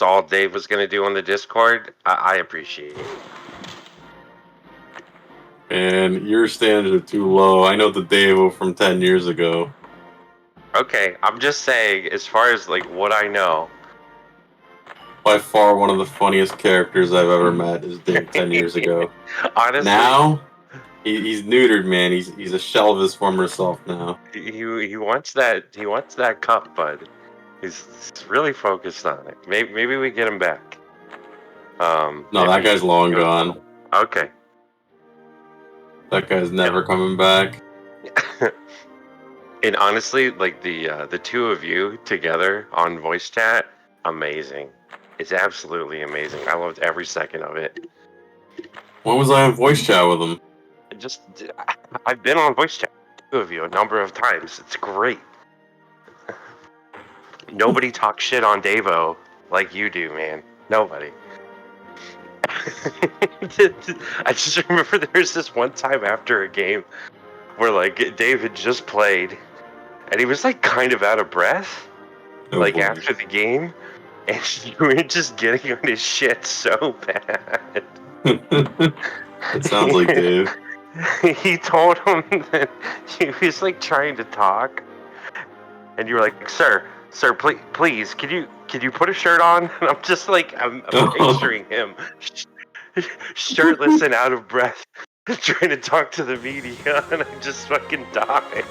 all Dave was going to do on the Discord. I appreciate it. And your standards are too low. I know the Davo from 10 years ago. Okay, I'm just saying, as far as like what I know. By far one of the funniest characters I've ever met is Dave 10 years ago. Honestly, now he's neutered, man. He's a shell of his former self now. He wants that cup, bud. He's really focused on it. Maybe we get him back. No, that guy's long gone. Okay. That guy's never coming back. And honestly, like the two of you together on voice chat, amazing. It's absolutely amazing. I loved every second of it. When was I on voice chat with him? I've been on voice chat with two of you a number of times. It's great. Nobody talks shit on Davo like you do, man. Nobody. I just remember there was this one time after a game where like Dave had just played and he was like kind of out of breath after the game, and you were just getting on his shit so bad. It sounds like Dave. He told him that he was like trying to talk, and you were like, sir, please, can you put a shirt on? And I'm just like, I'm picturing him shirtless and out of breath, trying to talk to the media, and I just fucking died.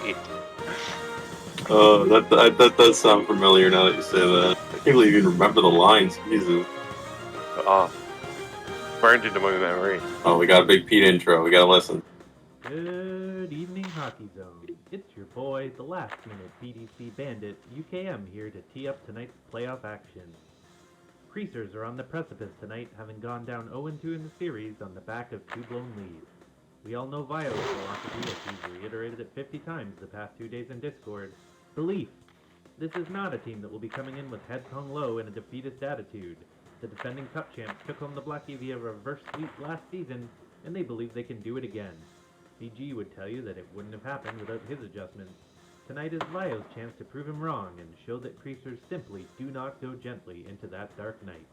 That does sound familiar now that you say that. I can't believe you even remember the lines. Jesus. Oh, burned into my memory. Oh, we got a big Pete intro. We gotta listen. Good evening, Hockey Zone. It's your boy, the last-minute BDC bandit, UKM, here to tee up tonight's playoff action. Creasers are on the precipice tonight, having gone down 0-2 in the series on the back of 2 blown leads. We all know Vio's philosophy, as he's reiterated it 50 times the past 2 days in Discord. Belief. This is not a team that will be coming in with heads hung low and a defeatist attitude. The defending cup champs took home the Blackie via reverse sweep last season, and they believe they can do it again. BG would tell you that it wouldn't have happened without his adjustments. Tonight is Vio's chance to prove him wrong and show that Creasers simply do not go gently into that dark night.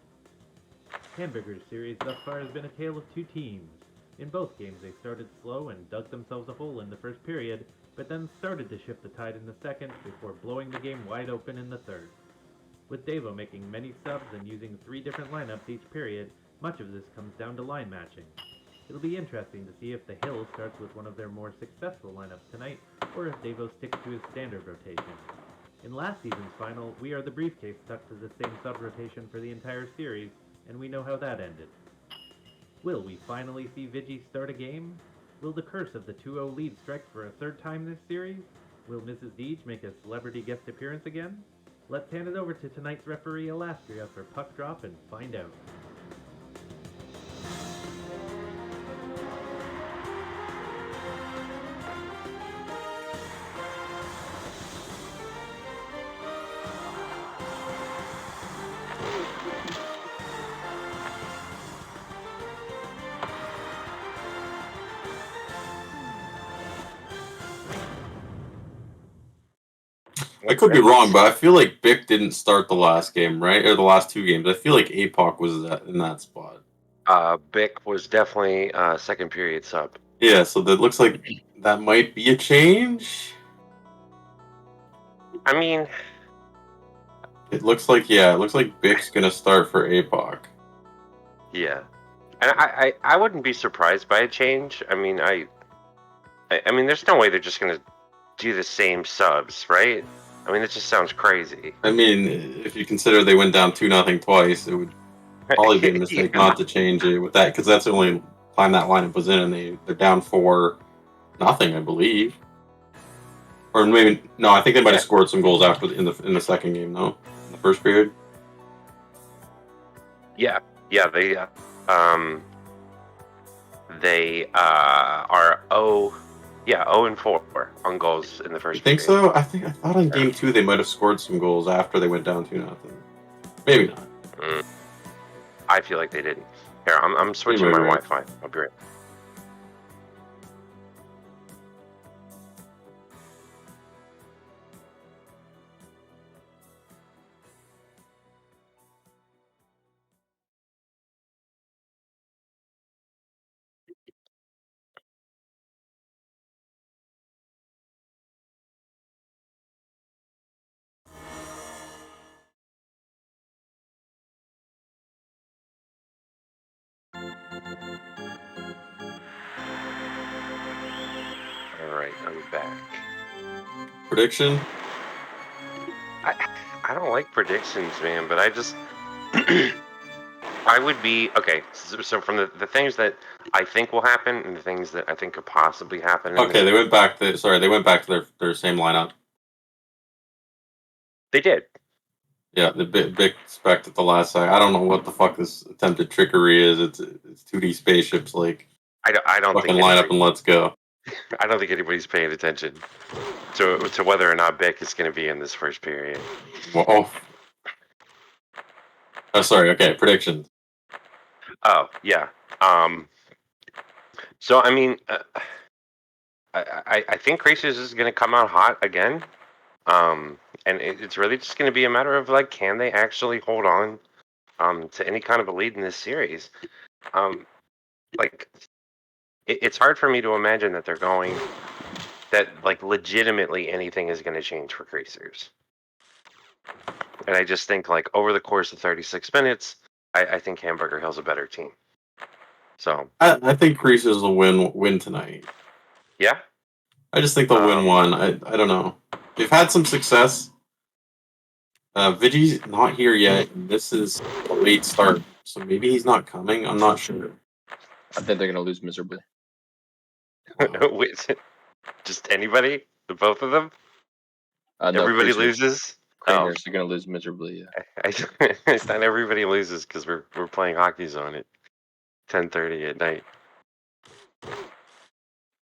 Hamburger's series thus far has been a tale of 2 teams. In both games they started slow and dug themselves a hole in the first period, but then started to shift the tide in the second before blowing the game wide open in the third. With Davo making many subs and using 3 different lineups each period, much of this comes down to line matching. It'll be interesting to see if the Hill starts with one of their more successful lineups tonight, or if Davo sticks to his standard rotation. In last season's final, We Are the Briefcase stuck to the same sub-rotation for the entire series, and we know how that ended. Will we finally see Vigi start a game? Will the curse of the 2-0 lead strike for a 3rd time this series? Will Mrs. Deej make a celebrity guest appearance again? Let's hand it over to tonight's referee Alastria for puck drop and find out. I could be wrong, but I feel like Bick didn't start the last game, right? Or the last 2 games. I feel like APOC was in that spot. Bick was definitely second period sub. Yeah, so that looks like that might be a change. I mean, it looks like Bick's gonna start for APOC. Yeah, and I wouldn't be surprised by a change. I mean, I mean, there's no way they're just gonna do the same subs, right? I mean, it just sounds crazy. I mean, if you consider they went down 2-0 twice, it would probably be a mistake not to change it with that, because that's the only time that lineup was in, and they're down 4-0, I believe. Or maybe no, I think they might have scored some goals after in the second game, though, in the first period. Yeah, they are 0-4 on goals in the first. You think so? I thought on game 2 they might have scored some goals after they went down 2-0. Maybe not. I feel like they didn't. Here, I'm switching my Wi-Fi. I'll be right. right, I'm back. Prediction? I don't like predictions, man, but I just I would be okay. So from the things that I think will happen and the things that I think could possibly happen in Okay, this, they went back to their same lineup. they did. Yeah, the big spec at the last second. I don't know what the fuck this attempted trickery is. It's 2D spaceships. Like, I don't fucking think line up and let's go. I don't think anybody's paying attention to whether or not Bick is going to be in this first period. Well, oh, sorry. Okay, predictions. Oh yeah. So I mean, I think Creasers is going to come out hot again. And it's really just going to be a matter of like, can they actually hold on to any kind of a lead in this series? Like, it's hard for me to imagine that they're going that like legitimately anything is going to change for Creasers. And I just think like over the course of 36 minutes, I think Hamburger Hill's a better team. So I think Creasers will win tonight. yeah, I just think they'll win one. I don't know. They've had some success. Vigi's not here yet. And this is a late start, so maybe he's not coming. I'm not sure. I think they're gonna lose miserably. Wow. Wait, just anybody, the both of them, No, everybody Creasers. loses. Creamers, they're gonna lose miserably. Yeah. I thought everybody loses because we're playing hockey zone at 10:30 at night.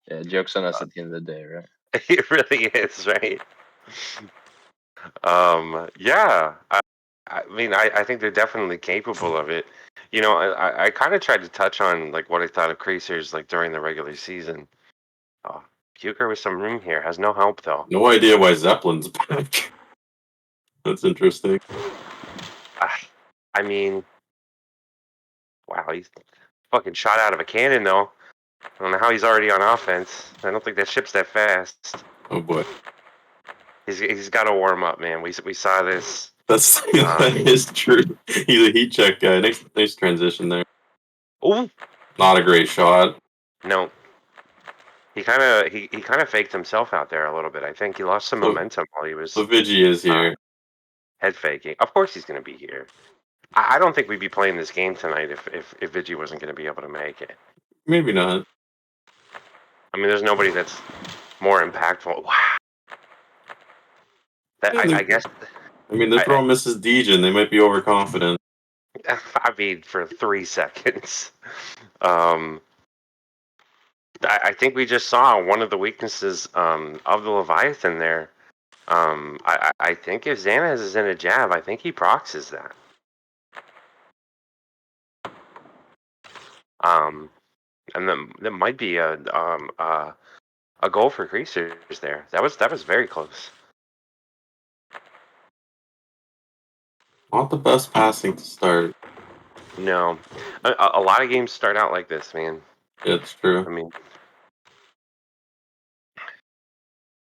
Yeah, joke's on us at the end of the day, right? It really is, right? Yeah. I mean, I think they're definitely capable of it. You know, I kind of tried to touch on like what I thought of Creasers like during the regular season. Oh, Puker with some room here has no help though. No idea why Zeppelin's back. That's interesting. I mean, wow, he's fucking shot out of a cannon though. I don't know how he's already on offense. I don't think that ship's that fast. Oh boy, He's got to warm up, man. We saw this. that is true. He's a heat check guy. Nice transition there. Oh, Not a great shot. no. He kind of faked himself out there a little bit. I think he lost some momentum while he was So Vigi is here. head faking. Of course, he's going to be here. I don't think we'd be playing this game tonight if Vigi wasn't going to be able to make it. Maybe not. I mean, there's nobody that's more impactful. Wow. That Yeah, I guess. I mean, they're throwing Mrs. Dejan. They might be overconfident. I mean, for 3 seconds. I think we just saw one of the weaknesses of the Leviathan there. I think if Xanax is in a jab, I think he proxies that. And then there might be a goal for Creasers there. That was very close. Not the best passing to start. No, a lot of games start out like this, man. Yeah, it's true. I mean,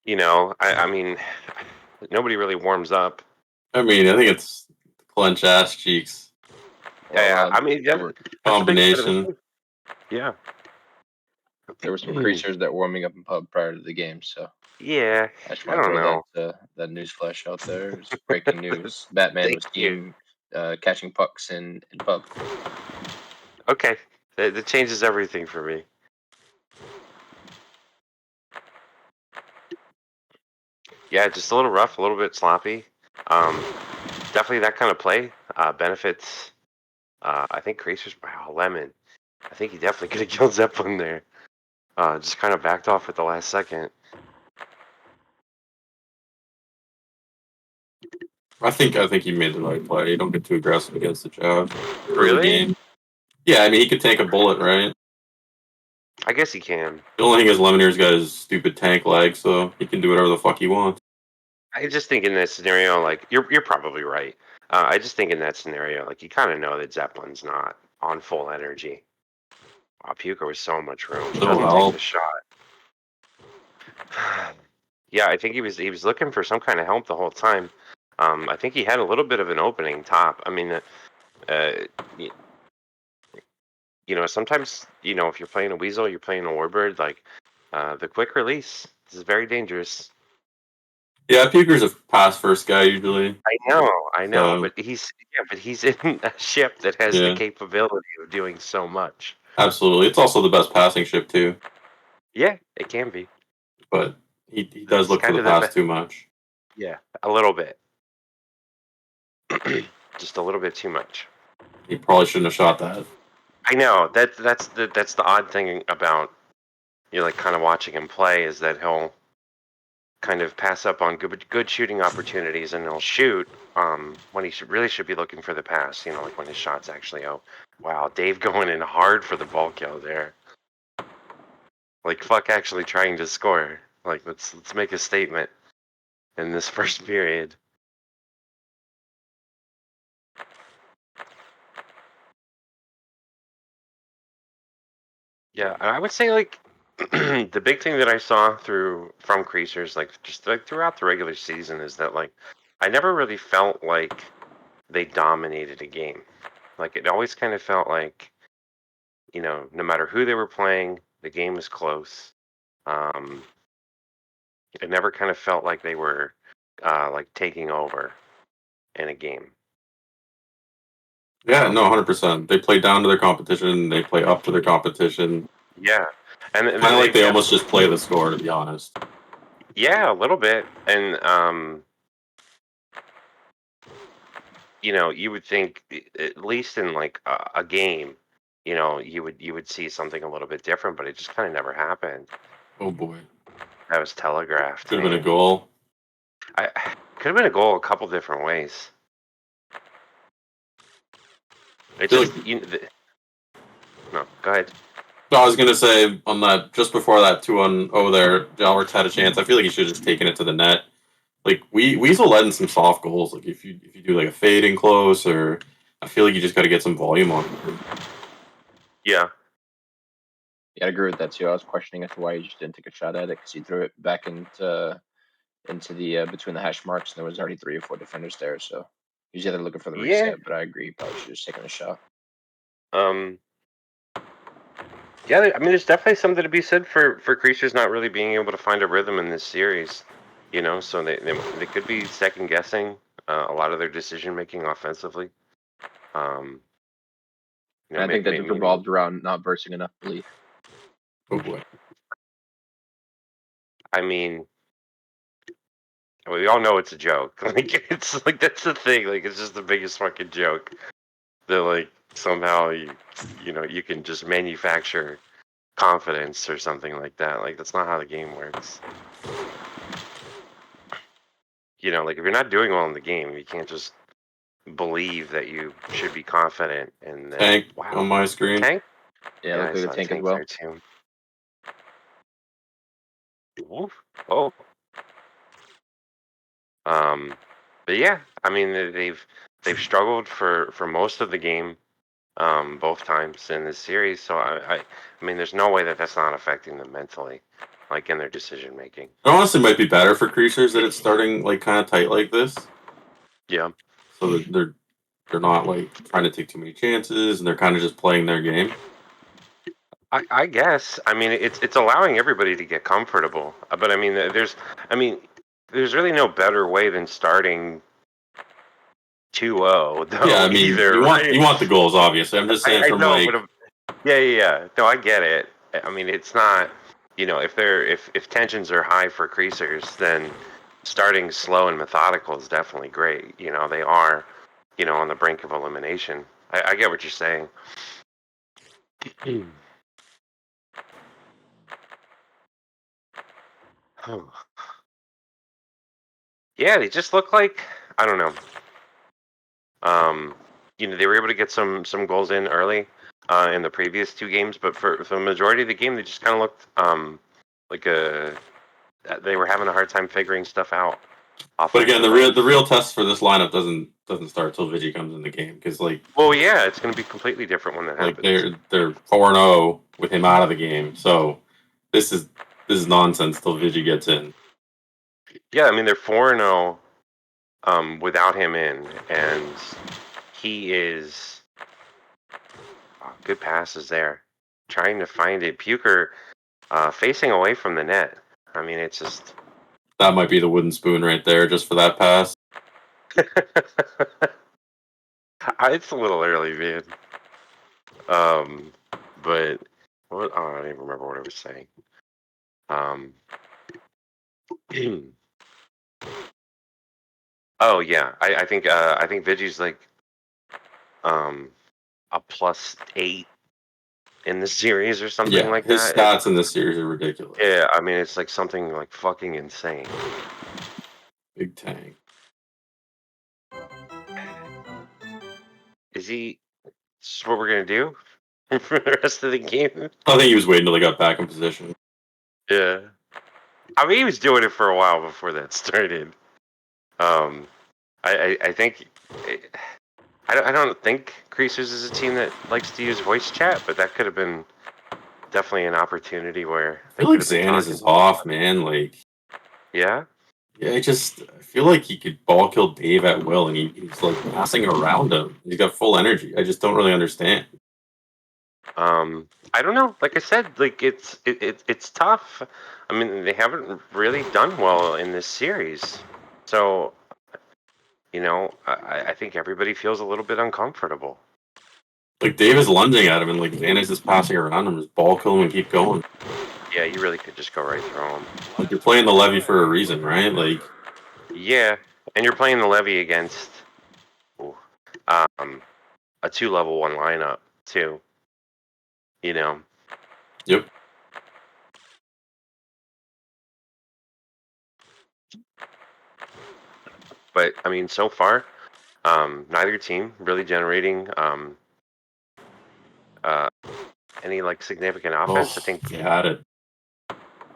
you know, I mean, nobody really warms up. I mean, I think it's clench ass cheeks. Yeah, I mean, there were, Combination. Yeah. there were some Creasers that were warming up in pub prior to the game, so Yeah, I just I want to don't know. throw that news flash out there. It's breaking news. Batman was seen catching pucks in pub. Okay, that changes everything for me. Yeah, just a little rough, a little bit sloppy. Definitely that kind of play benefits. I think Creasers. Wow, Lemon. I think he definitely could have killed Zeppelin there. Just kind of backed off at the last second. I think he made the right play. You don't get too aggressive against the jab. Really? Game. Yeah, I mean, he could take a bullet, right? I guess he can. The only thing is Lemonier's got his stupid tank leg, so he can do whatever the fuck he wants. I just think in this scenario, like you're probably right. I just think in that scenario, like you kind of know that Zeppelin's not on full energy. Wow, Puker was so much room. He doesn't take the shot. Yeah, I think he was looking for some kind of help the whole time. I think he had a little bit of an opening top. I mean, you know, sometimes if you're playing a Weasel, you're playing a Warbird. Like The quick release. This is very dangerous. Yeah, Puker's a pass first guy usually. I know, So, but he's in a ship that has the yeah, capability of doing so much. absolutely. It's also the best passing ship too, Yeah, it can be. but he does It's look for kind the of the pass best. too much. Yeah, a little bit. Just a little bit too much. He probably shouldn't have shot that. I know that's the odd thing about like kind of watching him play is that he'll kind of pass up on good shooting opportunities and he'll shoot when he should be looking for the pass. Like when his shots actually. Oh, wow, Dave going in hard for the ball kill there. Like fuck, actually trying to score. Like let's make a statement in this first period. Yeah, I would say like the big thing that I saw from Creasers, like just like throughout the regular season, is that like I never really felt like they dominated a game. Like it always kind of felt like, no matter who they were playing, the game was close. Um, it never kind of felt like they were like taking over in a game. Yeah, no, 100%. They play down to their competition. They play up to their competition. Yeah, and Kind of like they almost just play the score, to be honest. Yeah, a little bit, and you would think at least in like a game, you would see something a little bit different, but it just kind of never happened. Oh boy, That was telegraphed, could have been a man. goal. I could have been a goal a couple different ways. It Feel just like no. Go ahead. No, I was gonna say on that just before that 2-0 there, Jalworks had a chance. I feel like he should have just taken it to the net. Like Weasel led in some soft goals. Like if you do like a fade in close, or I feel like you just got to get some volume on him. Yeah. Yeah, I agree with that too. I was questioning as to why he just didn't take a shot at it because he threw it back into the between the hash marks, and there was already 3 or 4 defenders there. So he's either looking for the Yeah. reset, but I agree, he probably should have just taken a shot. Yeah. I mean, there's definitely something to be said for Creasers not really being able to find a rhythm in this series. So they could be second guessing a lot of their decision making offensively. And I think that just revolved around not bursting enough belief. Oh boy. I mean, we all know it's a joke. Like it's like that's the thing. Like it's just the biggest fucking joke that like somehow you can just manufacture confidence or something like that. Like that's not how the game works. Like if you're not doing well in the game, you can't just believe that you should be confident and that Tank wow. on my screen. Tank? Yeah, Yeah, look I like saw the tank as Tank well. there too. Oof. Oh. But yeah, I mean they've struggled for most of the game, both times in this series. So I mean, there's no way that that's not affecting them mentally, like in their decision making. It honestly might be better for Creasers that it's starting like kind of tight like this, Yeah, so that they're not like trying to take too many chances and they're kind of just playing their game. I guess. I mean, it's allowing everybody to get comfortable. But I mean, there's really no better way than starting 2-0 though. Yeah, I mean Either, you right? want the goals, obviously. I'm just saying I from know, like. but yeah. No, I get it. I mean, it's not. If tensions are high for Creasers, then starting slow and methodical is definitely great. They are, on the brink of elimination. I get what you're saying. Yeah, they just look like I don't know. They were able to get some goals in early in the previous 2 games, but for the majority of the game, they just kind of looked like they were having a hard time figuring stuff out. But again, the real test for this lineup doesn't start till Vigi comes in the game because Well, yeah, it's going to be completely different when that happens. they're 4-0 with him out of the game, so this is nonsense till Vigi gets in. Yeah, I mean they're 4-0 without him in, and he is good passes there, trying to find it. Puker facing away from the net. I mean, it's just... That might be the wooden spoon right there, just for that pass. It's a little early, man. But what? Oh, I don't even remember what I was saying. Oh yeah, I think Vigi's like a +8 in the series or something like his that. stats in this series are ridiculous. Yeah, I mean it's like something like fucking insane. Big tank. Is he? This is what we're gonna do for the rest of the game? I think he was waiting until they got back in position. Yeah. I mean, he was doing it for a while before that started. I think I don't think Creasers is a team that likes to use voice chat, but that could have been definitely an opportunity where I feel like Xanis is off, man. Like, yeah, I feel like he could ball kill Dave at will, and he's like passing around him. He's got full energy. I just don't really understand. I don't know. Like I said, like it's tough. I mean, they haven't really done well in this series, so you know, I think everybody feels a little bit uncomfortable. Like, Dave is lunging at him, and like Xanis is passing around him, just ball kill him and keep going. Yeah, you really could just go right through him. Like, you're playing the levy for a reason, right? Like, yeah, and you're playing the levy against a 2-level 1 lineup too. You know. Yep. But I mean, so far, neither team really generating any like significant offense. I think he had it.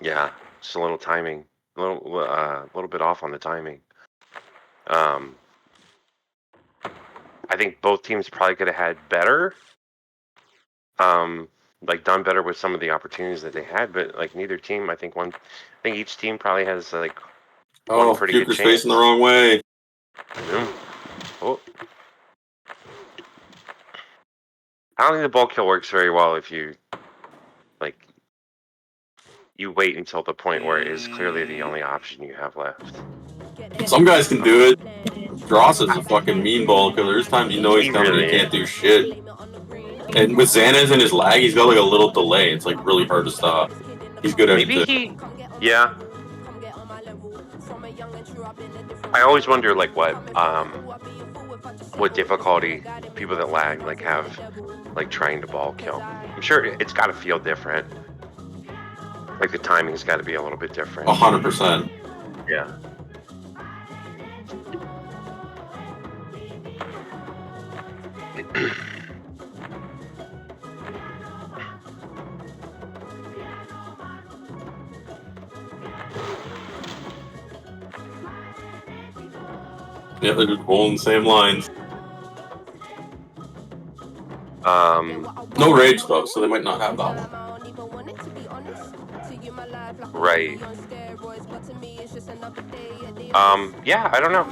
Yeah, just a little timing, a little bit off on the timing. I think both teams probably could have had better, like done better with some of the opportunities that they had, but like neither team. I think each team probably has like one pretty good Puker's chance. facing the wrong way. Oh. I don't think the ball kill works very well if you like you wait until the point where it is clearly the only option you have left. Some guys can do it. Dross is a fucking mean ball killer. There's times you know he's coming and he can't do shit. And with Xana's and his lag, he's got like a little delay. It's like really hard to stop. He's good at it. Yeah. I always wonder like what difficulty people that lag like have like trying to ball kill. I'm sure it's got to feel different. Like the timing's got to be a little bit different. 100%. Yeah. Yeah, they're just rolling the same lines. No rage though, so they might not have that one. Right. Yeah, I don't know.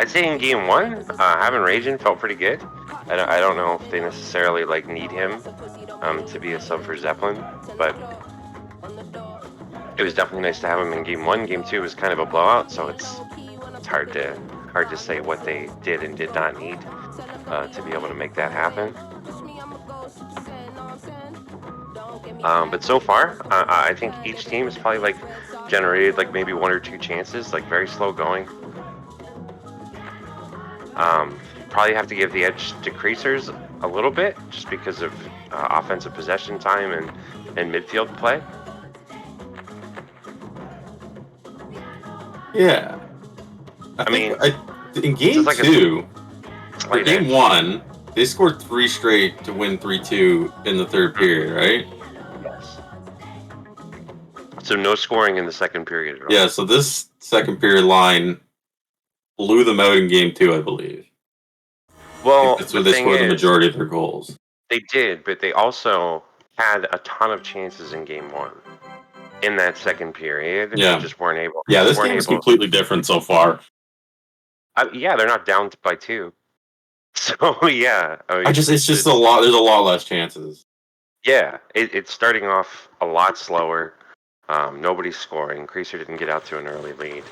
I'd say in game 1, having Raging felt pretty good. I don't know if they necessarily like need him to be a sub for Zeppelin, but it was definitely nice to have him in game 1. Game 2 was kind of a blowout, so it's hard to say what they did and did not need to be able to make that happen. But so far, I think each team has probably like generated like maybe 1 or 2 chances, like very slow going. Probably have to give the edge to Creasers a little bit, just because of offensive possession time and midfield play. Yeah. I mean, in game like 2, for game edge. 1, they scored 3 straight to win 3-2 in the third period, right? Yes. So no scoring in the second period at all. Yeah, so this second period line blew them out in game 2, I believe. Well, that's where they scored the majority of their goals. They did, but they also had a ton of chances in game 1. In that second period, yeah, they just weren't able. Yeah, this game is completely different so far. Yeah, they're not down by 2. So yeah, it's just a lot. There's a lot less chances. Yeah, it's starting off a lot slower. Nobody's scoring. Creaser didn't get out to an early lead.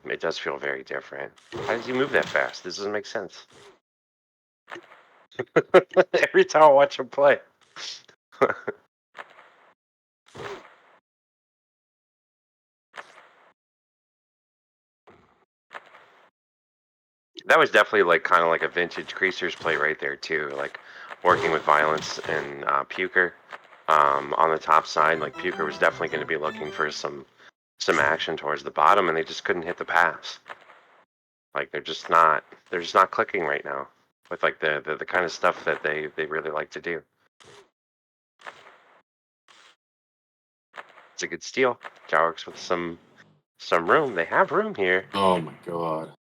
It does feel very different. How does he move that fast? This doesn't make sense. Every time I watch him play. That was definitely like kind of like a vintage Creasers play right there too. Like working with Violence and Puker on the top side. Like Puker was definitely going to be looking for some action towards the bottom, and they just couldn't hit the pass. Like they're just not clicking right now with like the kind of stuff that they really like to do. It's a good steal. Jowrix with some room. They have room here. Oh my god.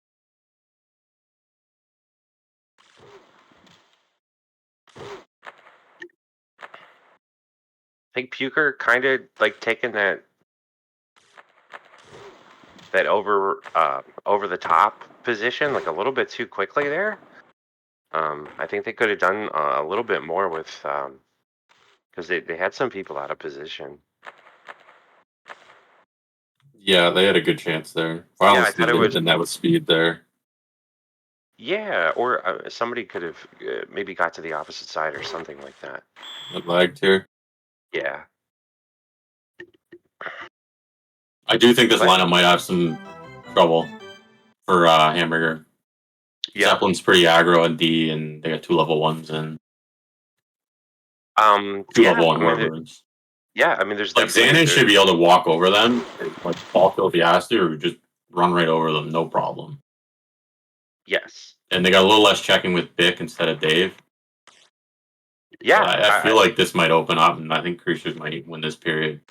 I think Puker kind of like taking that over the top position like a little bit too quickly there. I think they could have done a little bit more with because they had some people out of position. Yeah, they had a good chance there. Yeah, I Violence thought it needed was. the net with speed there. Yeah, or somebody could have maybe got to the opposite side or something like that. It lagged here. Yeah. I do think this But lineup might have some trouble for Hamburger. yeah. Zeppelin's pretty aggro at D, and they got 2 level 1s and 2 Yeah. level 1 I mean, Warbirds. yeah. I mean, there's Like definitely Xanet should be able to walk over them, and, like ball kill if he has to, or just run right over them, no problem. yes. And they got a little less checking with Bick instead of Dave. Yeah. So I feel like this might open up, and I think Creasers might win this period.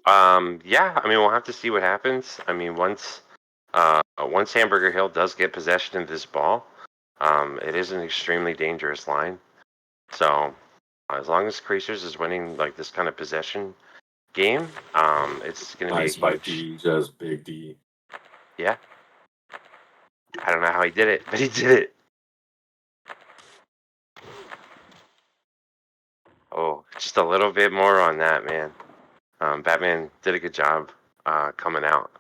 Yeah. I mean, we'll have to see what happens. I mean, once Hamburger Hill does get possession of this ball, it is an extremely dangerous line. So as long as Creasers is winning like this kind of possession game, it's going to be Nice a by huge. D, just big D. Yeah. I don't know how he did it, but he did it. Oh, just a little bit more on that, man. Batman did a good job coming out,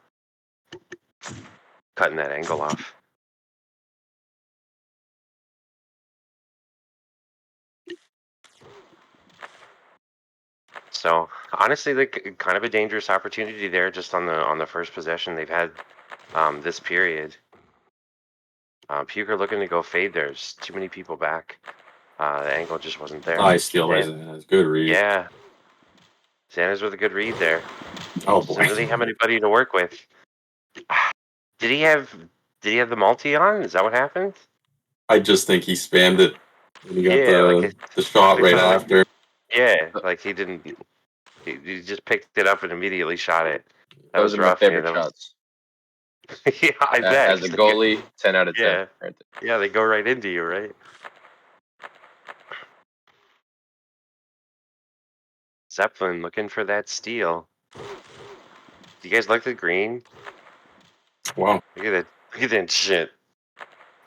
cutting that angle off. So honestly, like kind of a dangerous opportunity there, just on the first possession they've had this period. Puker looking to go fade. There's too many people back. The angle just wasn't there. Nice steal by Xanet. Good read. Yeah, Xana's with a good read there. Oh boy. Doesn't really have anybody to work with. Did he have the multi on? Is that what happened? I just think he spammed it. And he got Yeah, like the shot right after. Yeah, like he didn't. He just picked it up and immediately shot it. That Those was are my rough, man. favorite That was. shots. Yeah, I bet. As a goalie, 10 out of 10. Yeah, Right there. yeah, they go right into you, right? Zeppelin looking for that steal. Do you guys like the green? Wow. Look at that! Look at that shit.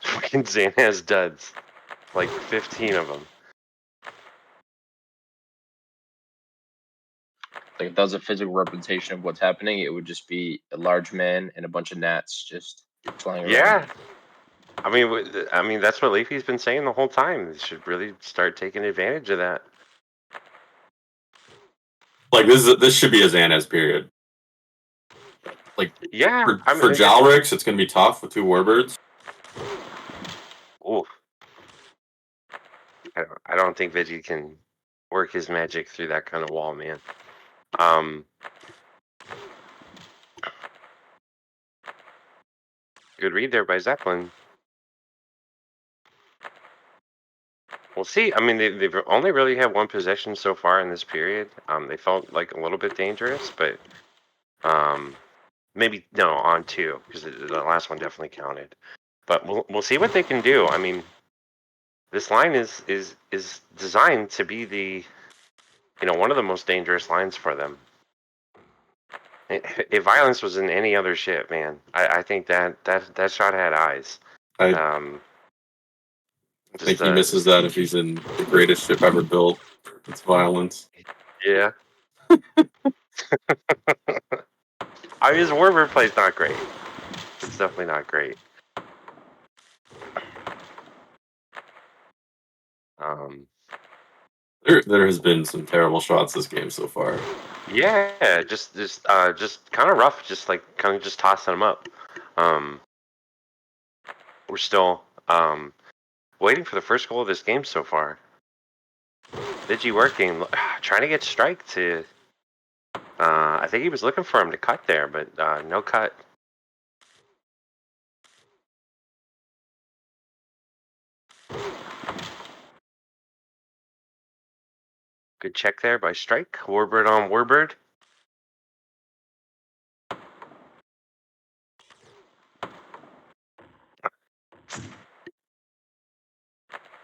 Fucking Zan has duds, like 15 of them. Like if that was a physical representation of what's happening, it would just be a large man and a bunch of gnats just flying around. Yeah. I mean that's what Leafy's been saying the whole time. They should really start taking advantage of that. Like this should be a Xanez period. Like Yeah, for Jowrix, it's gonna be tough with 2 Warbirds. Ooh. I don't think Veggie can work his magic through that kind of wall, man. Good read there by Zeppelin. We'll see. I mean, they've only really had 1 possession so far in this period. They felt like a little bit dangerous, but maybe no on 2 because the last one definitely counted. But we'll see what they can do. I mean, this line is designed to be the one of the most dangerous lines for them. If Violence was in any other ship, man, I think that shot had eyes. I I think he misses that if he's in the greatest ship ever built. It's violence. Yeah. I mean, his warbird play's not great. It's definitely not great. There has been some terrible shots this game so far. Yeah, just kind of rough. Just like kind of just tossing them up. We're still waiting for the first goal of this game so far. Digi working, trying to get Strike to. I think he was looking for him to cut there, but no cut. Good check there by Strike. Warbird on Warbird.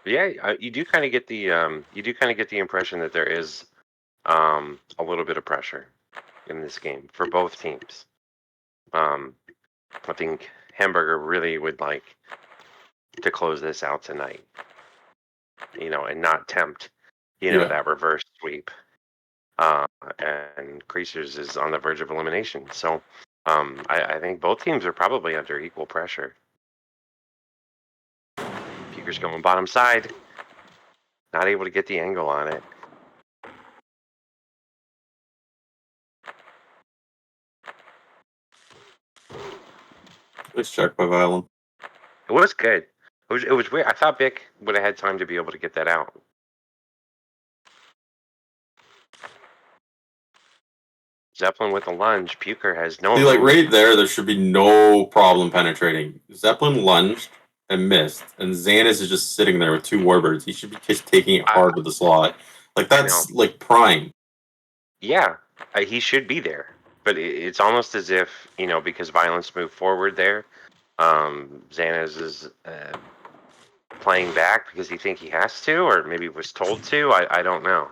Yeah, you do kind of get the impression that there is a little bit of pressure in this game for both teams. I think Hamburger really would like to close this out tonight, and not tempt, that reverse sweep. And Creasers is on the verge of elimination. So I think both teams are probably under equal pressure. Puker's going bottom side. Not able to get the angle on it. Nice check by Violin. It was good. It was weird. I thought Vic would have had time to be able to get that out. Zeppelin with the lunge. Puker has no. See, like right there should be no problem penetrating. Zeppelin lunged and missed, and Xanis is just sitting there with two warbirds. He should be just taking it hard with the slot. Like that's like prime. Yeah, he should be there, but it's almost as if because Violence moved forward there. Xanis is playing back because he think he has to, or maybe was told to. I don't know.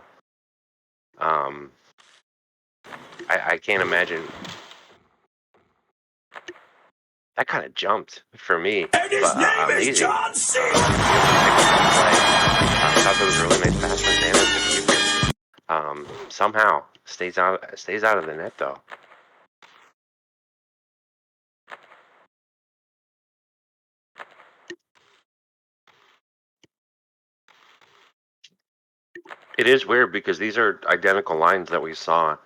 I can't imagine. That kind of jumped for me. And his name amazing. is John C. I thought that was a really nice pass from Xanis. Somehow stays out of the net though. It is weird because these are identical lines that we saw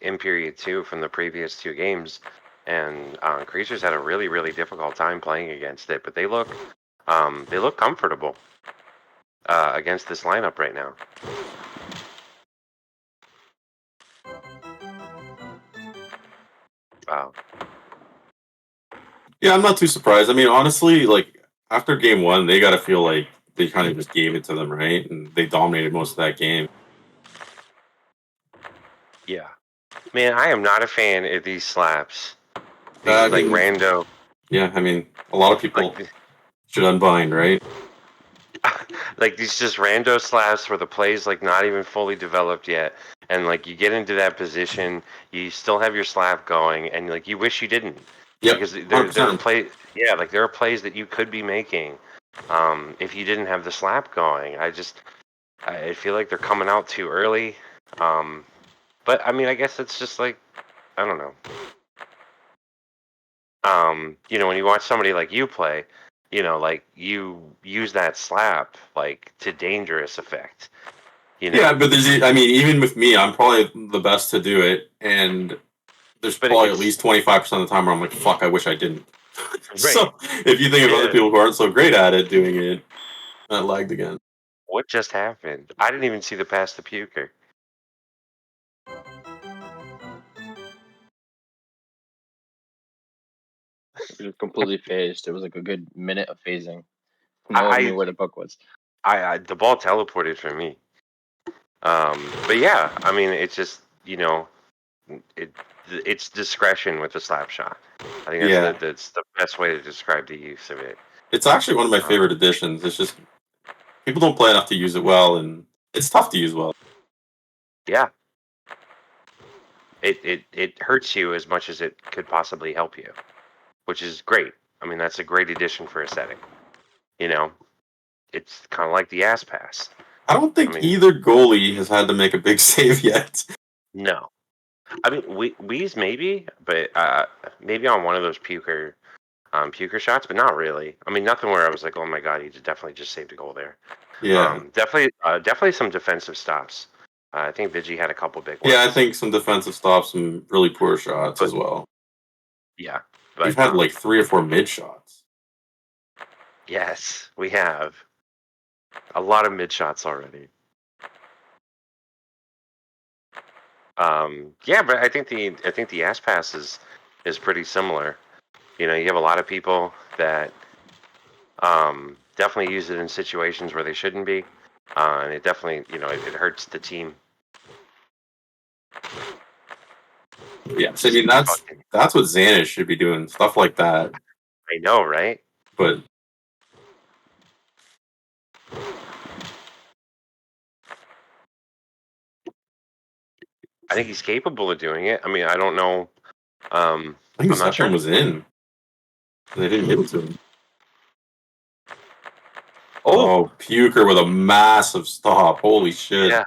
in period 2 from the previous 2 games, and Creasers had a really, really difficult time playing against it. But they look comfortable against this lineup right now. Wow. Yeah, I'm not too surprised. I mean, honestly, like after game 1, they got to feel like they kind of just gave it to them, right? And they dominated most of that game. Yeah, man, I am not a fan of these slaps. These rando. Yeah, I mean, a lot of people should unbind, right? Like these just rando slaps where the play's like not even fully developed yet, and like you get into that position, you still have your slap going, and like you wish you didn't. Yeah, because there are plays that you could be making if you didn't have the slap going. I feel like they're coming out too early. But I mean, I guess it's just like, I don't know. When you watch somebody like you play, like you use that slap like to dangerous effect. Yeah, but even with me, I'm probably the best to do it, and there's probably at least 25% of the time where I'm like, fuck, I wish I didn't. Right. So if you think of other people who aren't so great at it doing it, I lagged again. What just happened? I didn't even see the pass to Puker. It was completely phased. It was like a good minute of phasing. No one knew where the puck was. The ball teleported for me. But yeah, I mean, it's just it's discretion with the slap shot. I think that's the best way to describe the use of it. It's actually one of my favorite additions. It's just people don't play enough to use it well, and it's tough to use well. Yeah. It hurts you as much as it could possibly help you, which is great. I mean, that's a great addition for a setting. it's kind of like the ass pass. I don't think I mean- either goalie has had to make a big save yet. No, I mean Weeze maybe, but maybe on one of those puker shots, but not really. I mean, nothing where I was like, oh my god, he definitely just saved a goal there. Yeah. Definitely some defensive stops. I think Vigi had a couple big ones. Yeah, I think some defensive stops, some really poor shots as well. Yeah, We've had like 3 or 4 mid shots. Yes, we have a lot of mid shots already. Yeah, but I think the ass pass is pretty similar. You know, you have a lot of people that definitely use it in situations where they shouldn't be, and it definitely, you know, it hurts the team. Yeah, so I mean that's what Xanis should be doing, stuff like that. I know, right? But I think he's capable of doing it. I mean, I don't know. I think the second one was in. They didn't give it to him. Oh, Puker with a massive stop. Holy shit. Yeah.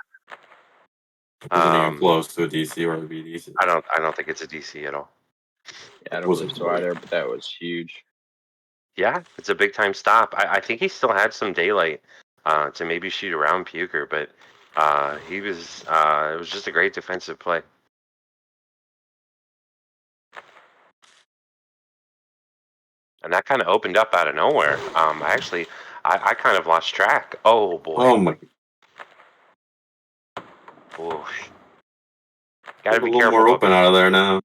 Wasn't even close to a DC or a BDC. I don't think it's a DC at all. Yeah, I don't believe so either, but that was huge. Yeah, it's a big time stop. I think he still had some daylight to maybe shoot around Puker, but it was just a great defensive play. And that kind of opened up out of nowhere. I kind of lost track. Oh boy. Oh my. Ooh. Gotta be a little careful. more open out of there now.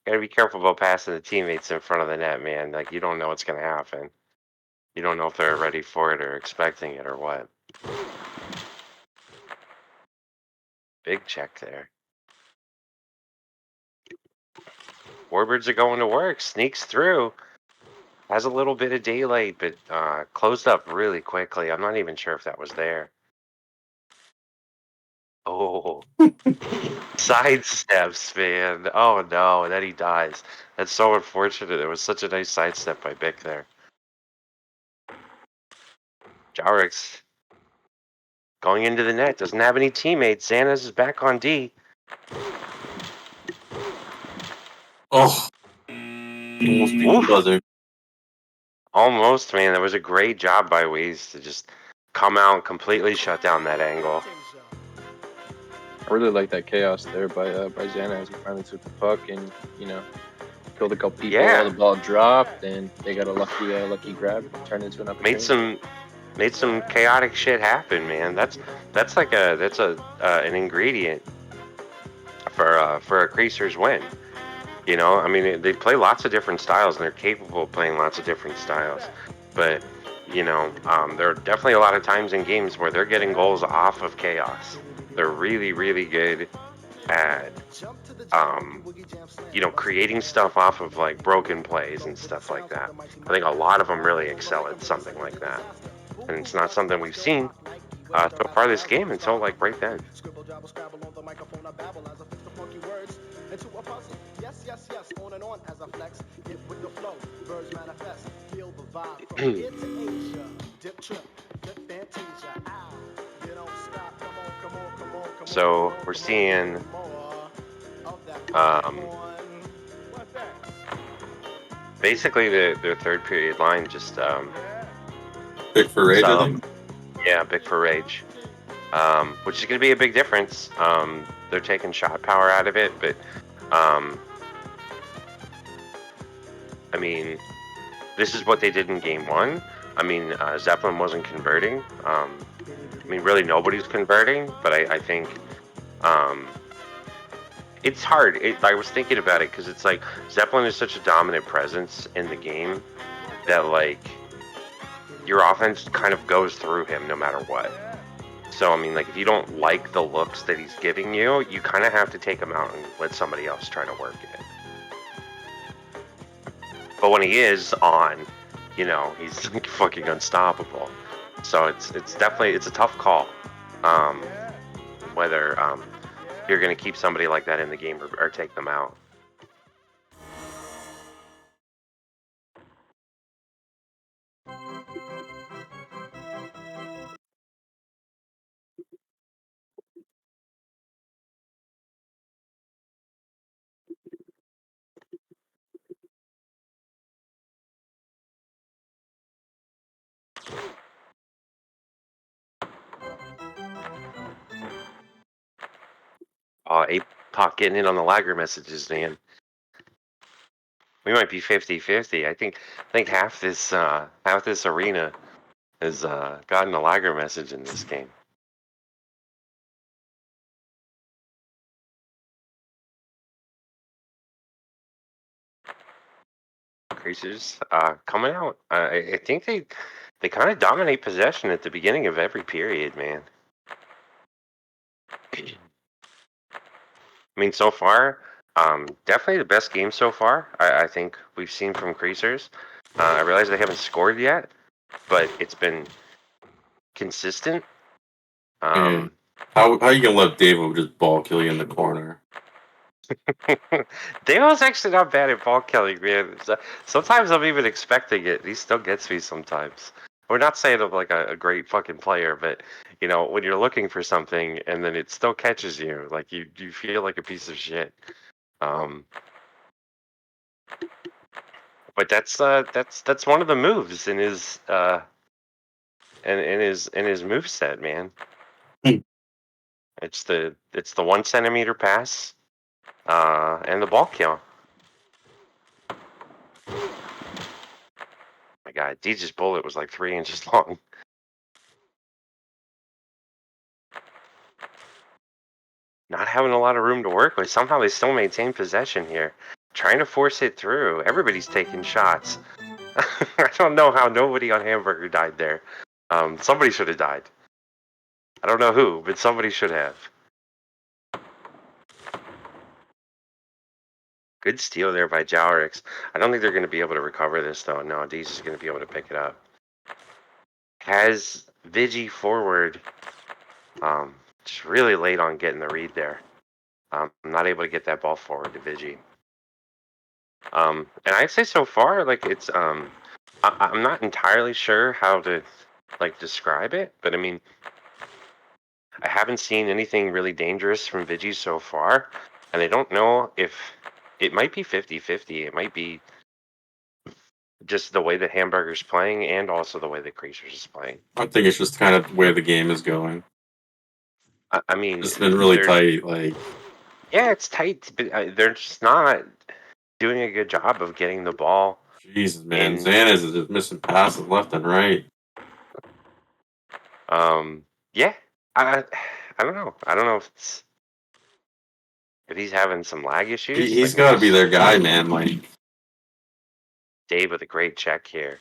Gotta be careful about passing the teammates in front of the net, man. Like, you don't know what's gonna happen. You don't know if they're ready for it or expecting it or what. Big check there. Warbirds are going to work. Sneaks through. Has a little bit of daylight, but closed up really quickly. I'm not even sure if that was there. Oh. Sidesteps, man. Oh no, and then he dies. That's so unfortunate. It was such a nice sidestep by Bick there. Jarix going into the net. Doesn't have any teammates. Xanas is back on D. Oh. Almost beat the buzzer. Almost, man. That was a great job by Weeze to just come out and completely shut down that angle. I really like that chaos there by Xana as he finally took the puck and, you know, killed a couple people. Yeah. The ball dropped and they got a lucky grab, turned into an opportunity. Made some chaotic shit happen, man. That's an ingredient for a Creasers win. You know, I mean, they play lots of different styles and they're capable of playing lots of different styles. But you know, there are definitely a lot of times in games where they're getting goals off of chaos. They're really, really good at, you know, creating stuff off of like broken plays and stuff like that. I think a lot of them really excel at something like that, and it's not something we've seen so far this game until like right then. So we're seeing basically the third period line just Big for Rage, I think. Yeah, big for Rage. Which is going to be a big difference. They're taking shot power out of it, but I mean, this is what they did in game one. I mean, Zeppelin wasn't converting. I mean, really nobody's converting, but I think it's hard. I was thinking about it because it's like Zeppelin is such a dominant presence in the game that like your offense kind of goes through him no matter what. So, I mean, like, if you don't like the looks that he's giving you, you kind of have to take him out and let somebody else try to work it. But when he is on, you know, he's fucking unstoppable. So it's definitely, it's a tough call. Whether you're going to keep somebody like that in the game or take them out. APOC getting in on the lagger messages, man. We might be 50-50. I think half this arena has gotten a lagger message in this game. Creasers coming out. I think they kind of dominate possession at the beginning of every period, man. I mean, so far, definitely the best game so far. I think we've seen from Creasers. I realize they haven't scored yet, but it's been consistent. How are you gonna let Davo just ball kill you in the corner? Davo's actually not bad at ball killing, man. Sometimes I'm even expecting it. He still gets me sometimes. We're not saying I'm like a great fucking player, but you know, when you're looking for something and then it still catches you, like you feel like a piece of shit. But that's one of the moves in his in his moveset, man. It's the 1 centimeter pass, and the ball kill. My God, DJ's bullet was like 3 inches long. Not having a lot of room to work with. Somehow they still maintain possession here. Trying to force it through. Everybody's taking shots. I don't know how nobody on Hamburger died there. Somebody should have died. I don't know who, but somebody should have. Good steal there by Jowerix. I don't think they're going to be able to recover this, though. No, D's is going to be able to pick it up. Has Vigi forward. Just really late on getting the read there. I'm not able to get that ball forward to Vigi. And I'd say so far, like it's I'm not entirely sure how to like describe it, but I mean, I haven't seen anything really dangerous from Vigi so far, and I don't know if it might be 50-50. It might be just the way that Hamburger's playing and also the way that Creasers is playing. I think it's just kind of where the game is going. I mean, it's been really tight. Like, yeah, it's tight, but they're just not doing a good job of getting the ball. Jesus, man, Xana's is just missing passes left and right. Yeah, I don't know. I don't know if he's having some lag issues. He's got to be their guy, man. Like Dave with a great check here.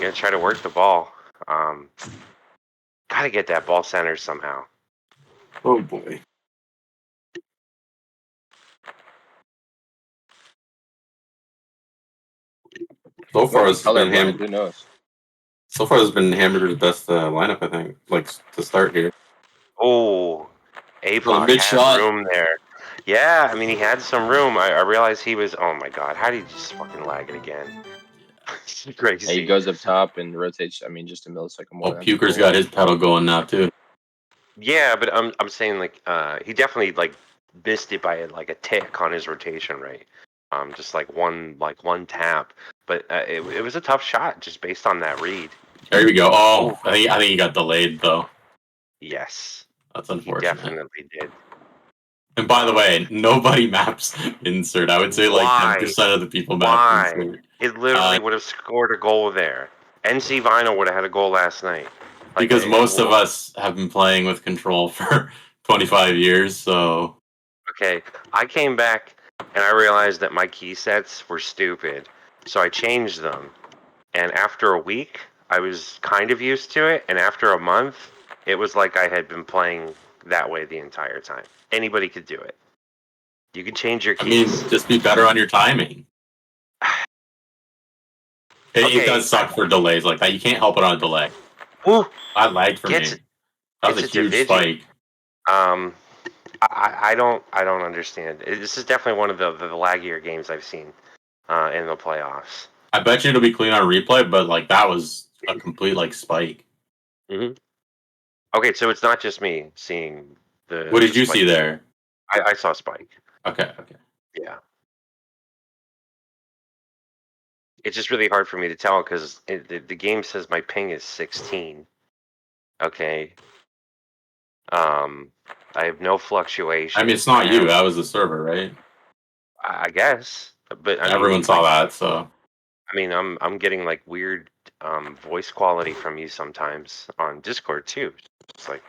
Gonna try to work the ball. Gotta get that ball centered somehow. Oh boy. So far, it's been who knows? So far, it's been Hamburger's best lineup, I think. Like to start here. Oh, APOC had room there. Yeah, I mean he had some room. I realized he was. Oh my God, how did he just fucking lag it again? It's crazy. He goes up top and rotates. I mean, just a millisecond more. Oh, Puker's got his pedal going now too. Yeah, but I'm saying like he definitely like missed it by like a tick on his rotation rate. Just like one tap, but it was a tough shot just based on that read. There we go. Oh, I think he got delayed though. Yes, that's unfortunate. He definitely did. And by the way, nobody maps insert. I would say like 10% of the people map insert. It literally would have scored a goal there. NC Vinyl would have had a goal last night. Like, because most of us have been playing with control for 25 years, so. Okay, I came back and I realized that my key sets were stupid. So I changed them. And after a week, I was kind of used to it. And after a month, it was like I had been playing that way the entire time. Anybody could do it. You can change your keys. I mean, just be better on your timing. It does suck for delays like that. You can't help it on a delay. Ooh, I lagged for me. That was a huge spike. I don't understand. This is definitely one of the laggier games I've seen in the playoffs. I bet you it'll be clean on replay, but like that was a complete like spike. Mm-hmm. Okay, so it's not just me seeing the. What did you see there? I saw spike. Okay. Yeah. It's just really hard for me to tell because the game says my ping is 16. Okay. I have no fluctuation. I mean, it's not you. That was the server, right? I guess, but I Everyone mean, saw like, that, so. I mean, I'm getting like weird voice quality from you sometimes on Discord too. It's like,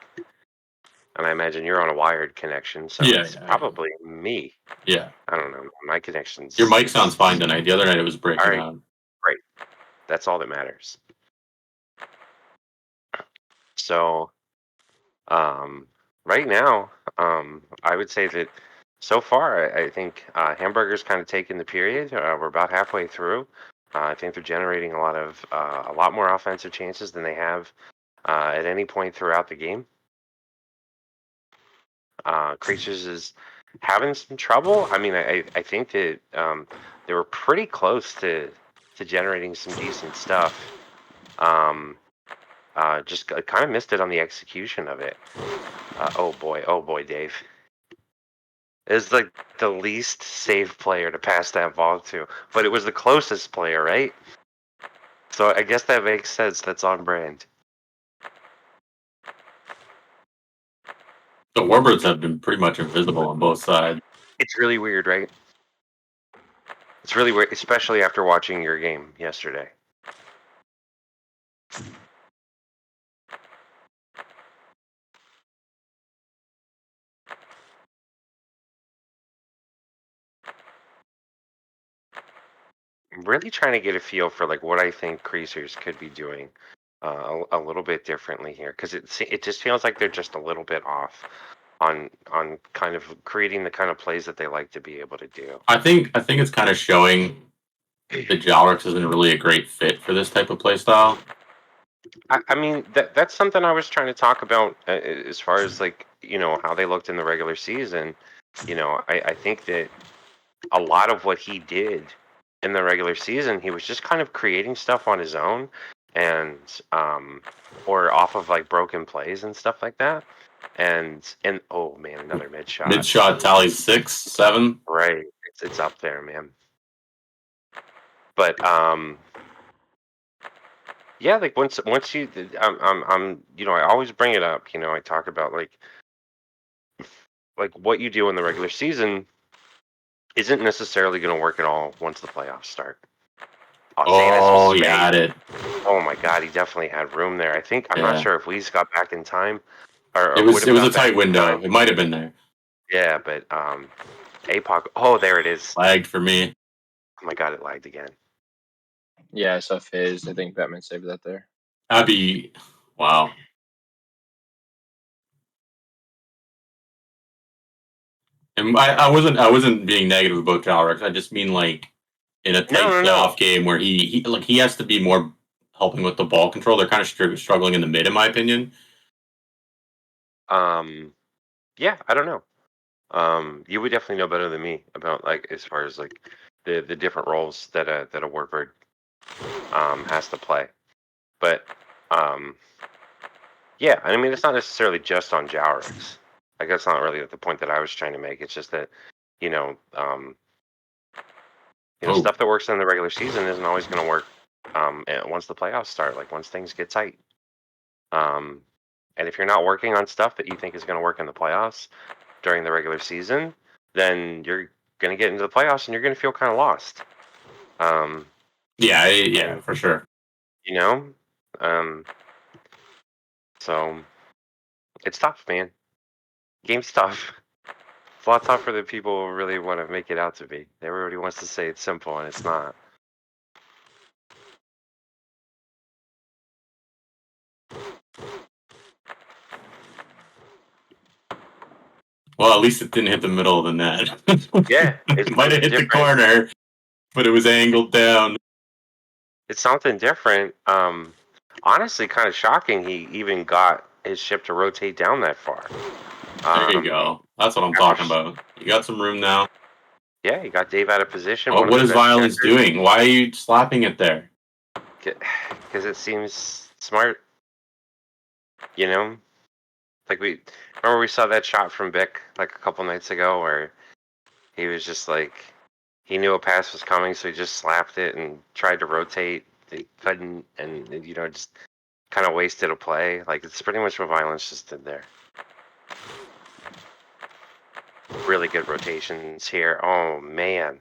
and I imagine you're on a wired connection, so Yeah, it's yeah, probably me. yeah. I don't know. My connection's Your mic sounds fine tonight. The other night it was all breaking right. up. Great. That's all that matters. So, right now, I would say that so far, I think Hamburger's kind of taken the period. We're about halfway through. I think they're generating a lot more offensive chances than they have at any point throughout the game. Creasers is having some trouble. I mean, I think that they were pretty close to generating some decent stuff. Just kind of missed it on the execution of it. Oh boy, Dave. Is like the least safe player to pass that ball to, but it was the closest player, right? So I guess that makes sense. That's on brand. The Warbirds have been pretty much invisible on both sides. It's really weird, right? It's really weird, especially after watching your game yesterday. I'm really trying to get a feel for like what I think Creasers could be doing a little bit differently here, because it just feels like they're just a little bit off on kind of creating the kind of plays that they like to be able to do. I think it's kind of showing that Jalrix isn't really a great fit for this type of play style. I mean that's something I was trying to talk about as far as like how they looked in the regular season. I think that a lot of what he did in the regular season, he was just kind of creating stuff on his own, and or off of like broken plays and stuff like that. And oh man, another mid shot. Mid shot tallies 6, 7. Right, it's up there, man. But yeah, like once you, I always bring it up. I talk about like what you do in the regular season isn't necessarily going to work at all once the playoffs start. Oh, you had it. Oh my God, he definitely had room there. I'm not sure if Lee's got back in time, or it was would have a got back tight in window. time. It might have been there. Yeah, but APOC. Oh, there it is. Lagged for me. Oh my God, it lagged again. Yeah, I saw phased. I think Batman saved that there. That'd be wow. And I wasn't being negative about Jalrix. I just mean like in a tight playoff game where he has to be more helping with the ball control. They're kind of struggling in the mid, in my opinion. Yeah, I don't know. You would definitely know better than me about like as far as like the different roles that a Warbird has to play. But yeah, I mean it's not necessarily just on Jalrix. Like that's not really the point that I was trying to make. It's just that stuff that works in the regular season isn't always going to work once the playoffs start. Like once things get tight. And if you're not working on stuff that you think is going to work in the playoffs during the regular season, then you're going to get into the playoffs and you're going to feel kind of lost. Yeah, for sure. So it's tough, man. Game's tough. It's a lot tougher than people really want to make it out to be. Everybody wants to say it's simple, and it's not. Well, at least it didn't hit the middle of the net. Yeah, it might have hit the corner, but it was angled down. It's something different. Honestly, kind of shocking. He even got his ship to rotate down that far. There you go. That's what I'm talking about. You got some room now. Yeah, you got Dave out of position. Oh, what is Violence doing? Why are you slapping it there? Because it seems smart. Like we saw that shot from Bick like a couple nights ago where he was just like he knew a pass was coming, so he just slapped it and tried to rotate. He couldn't, and just kind of wasted a play. Like it's pretty much what Violence just did there. Really good rotations here. Oh, man.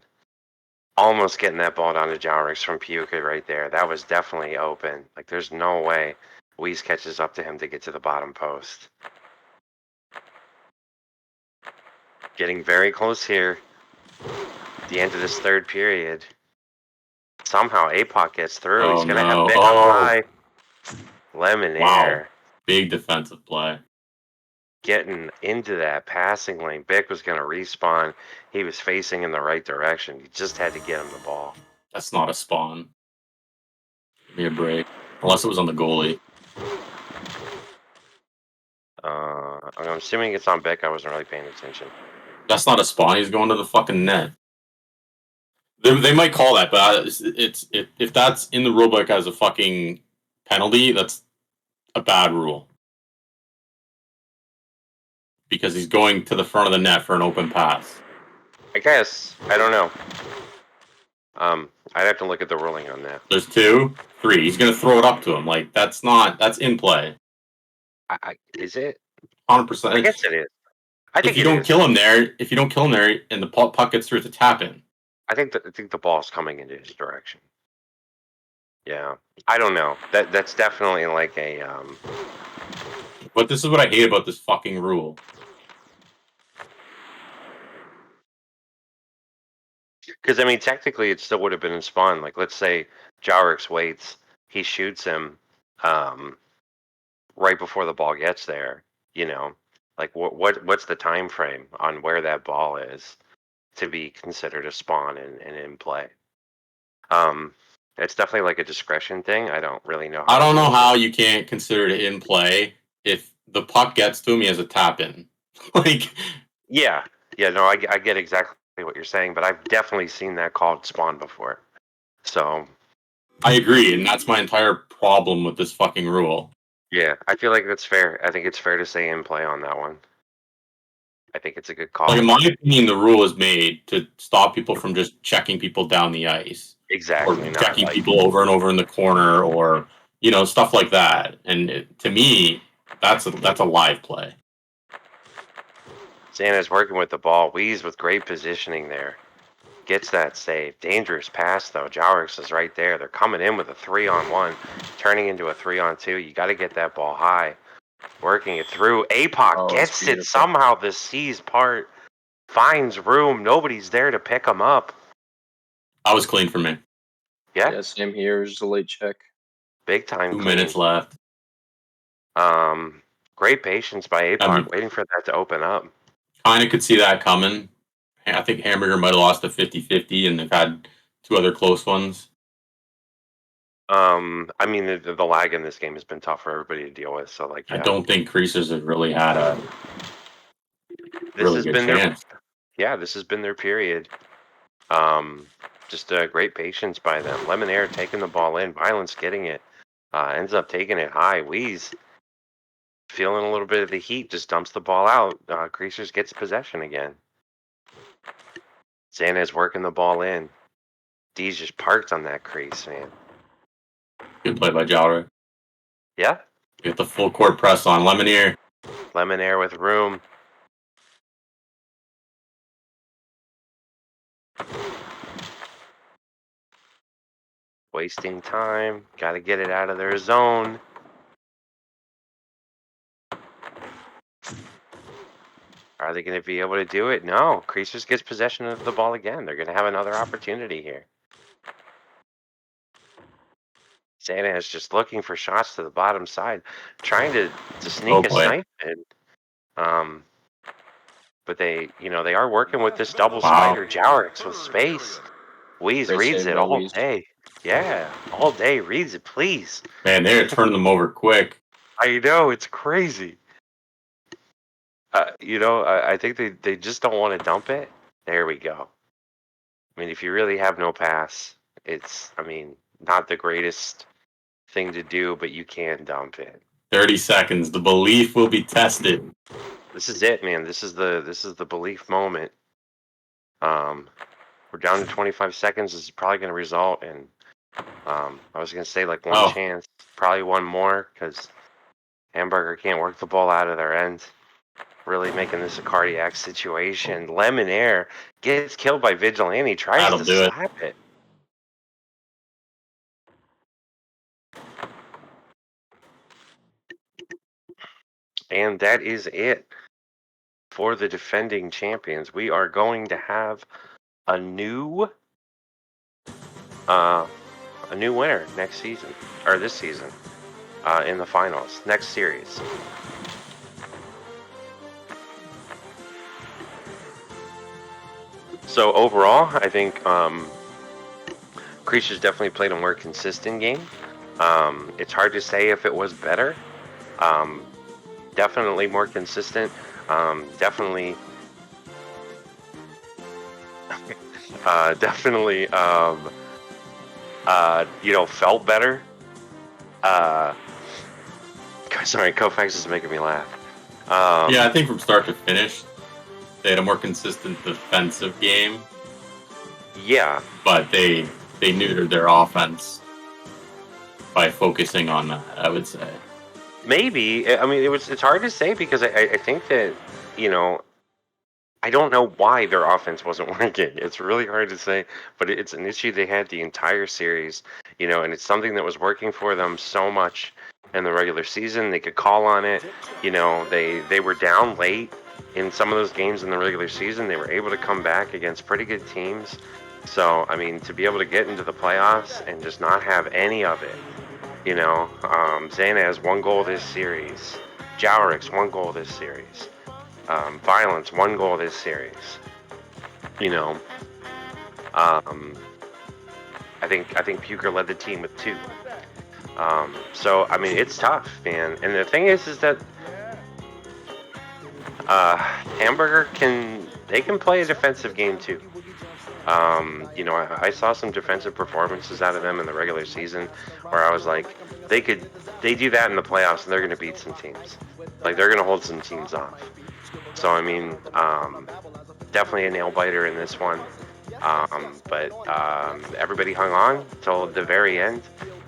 Almost getting that ball down to Jowrix from Puka right there. That was definitely open. Like, there's no way Weiss catches up to him to get to the bottom post. Getting very close here. The end of this third period. Somehow APOC gets through. He's going to have Bick up high. Lemon Air. Big defensive play. Getting into that passing lane. Bick was going to respawn. He was facing in the right direction. You just had to get him the ball. That's not a spawn. Give me a break. Unless it was on the goalie. I'm assuming it's on Bick. I wasn't really paying attention. That's not a spawn. He's going to the fucking net. They might call that, but if that's in the rulebook as a fucking penalty, that's a bad rule. Because he's going to the front of the net for an open pass. I guess. I don't know. I'd have to look at the ruling on that. There's 2, 3. He's going to throw it up to him. Like, that's in play. Is it? 100%. I guess it is. I think if you don't kill him there, and the puck gets through, it's a tap-in. I think the ball's coming into his direction. Yeah. I don't know. That's definitely like a But this is what I hate about this fucking rule. Because, I mean, technically it still would have been in spawn. Like, let's say Jowrix waits, he shoots him right before the ball gets there, you know? Like, what's the time frame on where that ball is to be considered a spawn and in play? It's definitely like a discretion thing. I don't really know. I don't know how you can't consider it in play if the puck gets to him, he has a tap-in. Like, yeah, no, I get exactly what you're saying, but I've definitely seen that called spawn before. So I agree, and that's my entire problem with this fucking rule. Yeah, I feel like that's fair. I think it's fair to say in play on that one. I think it's a good call. Like, in my opinion, the rule is made to stop people from just checking people down the ice. Exactly. Or checking people over and over in the corner, or, stuff like that. And to me, that's a live play. Santa's working with the ball. Weiss with great positioning there. Gets that save. Dangerous pass, though. Jowrix is right there. They're coming in with a 3-on-1, turning into a 3-on-2. You got to get that ball high. Working it through. APOC gets it somehow. The C's part finds room. Nobody's there to pick him up. That was clean for me. Yeah, same here. Just a late check. Big time. 2 minutes left. Great patience by APOC, waiting for that to open up. Kind of could see that coming. I think Hamburger might have lost a 50-50, and they've had 2 other close ones. I mean, the lag in this game has been tough for everybody to deal with. So, like, yeah. I don't think Creasers have really had a really good chance. This has been their period. Just great patience by them. Lemon Air taking the ball in. Violence getting it. Ends up taking it high. Weiss feeling a little bit of the heat. Just dumps the ball out. Creasers gets possession again. Xana's working the ball in. D's just parked on that crease, man. Good play by Jowrix. Yeah. Get the full court press on. Lemon Air with room. Wasting time. Got to get it out of their zone. Are they going to be able to do it? No. Creasers gets possession of the ball again. They're going to have another opportunity here. Santa is just looking for shots to the bottom side, trying to sneak a snipe in. But they are working with this double spider. Jowrix with space. Weiss reads it all day. Yeah, all day reads it, please. Man, they're turning them over quick. I know, it's crazy. I think they just don't want to dump it. There we go. I mean, if you really have no pass, it's, not the greatest thing to do, but you can dump it. 30 seconds. The belief will be tested. This is it, man. This is the belief moment. We're down to 25 seconds. This is probably going to result in, I was going to say like one chance, probably one more, because Hamburger can't work the ball out of their end. really making this a cardiac situation. Lemon Air gets killed by Vigilante, tries That'll to do it. slap it. And that is it for the defending champions. We are going to have a new winner next season, or this season, in the finals, next series. So overall, I think Creasers definitely played a more consistent game. It's hard to say if it was better. Definitely more consistent. Definitely felt better. Sorry, Kofax is making me laugh. Yeah, I think from start to finish, they had a more consistent defensive game. Yeah, but they neutered their offense by focusing on that, I would say. maybe. I mean, it's hard to say because I think that, I don't know why their offense wasn't working. It's really hard to say, but it's an issue they had the entire series, and it's something that was working for them so much in the regular season. They could call on it. They were down late in some of those games in the regular season. They were able to come back against pretty good teams. So, I mean, to be able to get into the playoffs and just not have any of it, Zana has 1 goal this series. Jowerix, 1 goal this series. Violence, 1 goal this series. I think Puker led the team with 2. So I mean, it's tough, man. And the thing is that Hamburger can play a defensive game too. I saw some defensive performances out of them in the regular season where I was like, they do that in the playoffs and they're going to beat some teams. Like, they're going to hold some teams off. So, I mean, definitely a nail biter in this one. But everybody hung on till the very end.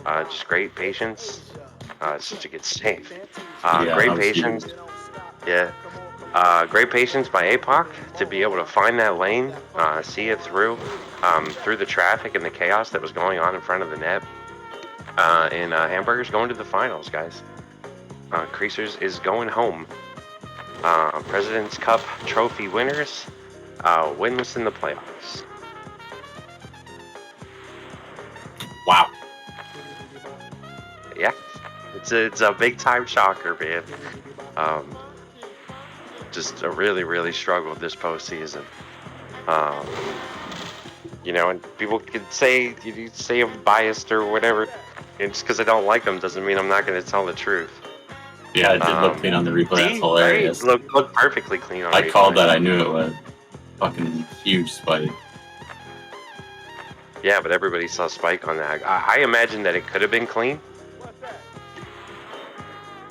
Just great patience. Such a good save. Great patience. Huge. Yeah. Great patience by APOC to be able to find that lane, see it through the traffic and the chaos that was going on in front of the net. And Hamburger's going to the finals, guys. Creasers is going home. President's Cup trophy winners, winless in the playoffs. Wow. Yeah, it's a big time shocker, man. Just really, really struggled this postseason. And people could say I'm biased or whatever. And just because I don't like them doesn't mean I'm not going to tell the truth. Yeah, it did look clean on the replay. That's hilarious. Right? Look perfectly clean on the replay. I called that. I knew it was fucking huge spike. Yeah, but everybody saw Spike on that. I imagine that it could have been clean.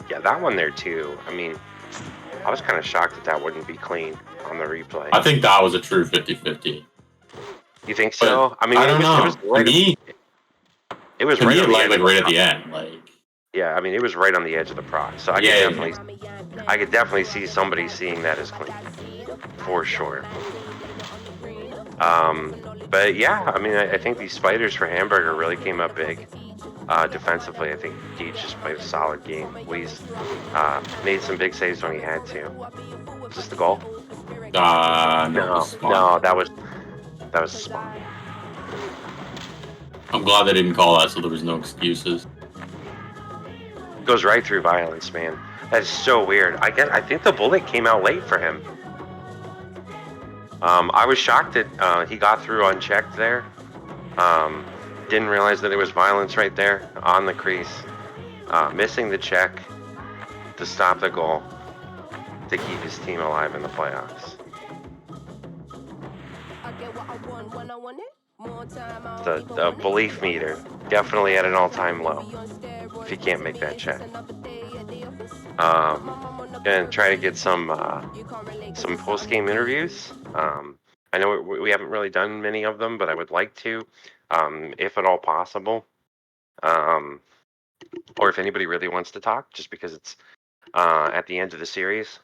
Yeah, that one there too. I mean, I was kind of shocked that wouldn't be clean on the replay. I think that was a true 50-50. You think so? But I mean, I don't know. It was right. It was right on the edge. Right at the end, Yeah, I mean, it was right on the edge of the proc. So I could definitely see somebody seeing that as clean, for sure. But yeah, I mean, I think these spiders for Hamburger really came up big. Defensively, I think Deej just played a solid game. Weeze made some big saves when he had to. Was this the goal? No, that was a spot. I'm glad they didn't call that, so there was no excuses. Goes right through Violence, man. That's so weird. I think the bullet came out late for him. I was shocked that he got through unchecked there. Didn't realize that it was Violence right there on the crease. Missing the check to stop the goal to keep his team alive in the playoffs. The belief meter definitely at an all-time low if you can't make that check. And try to get some post-game interviews. I know we haven't really done many of them, but I would like to, if at all possible. Or if anybody really wants to talk, just because it's at the end of the series.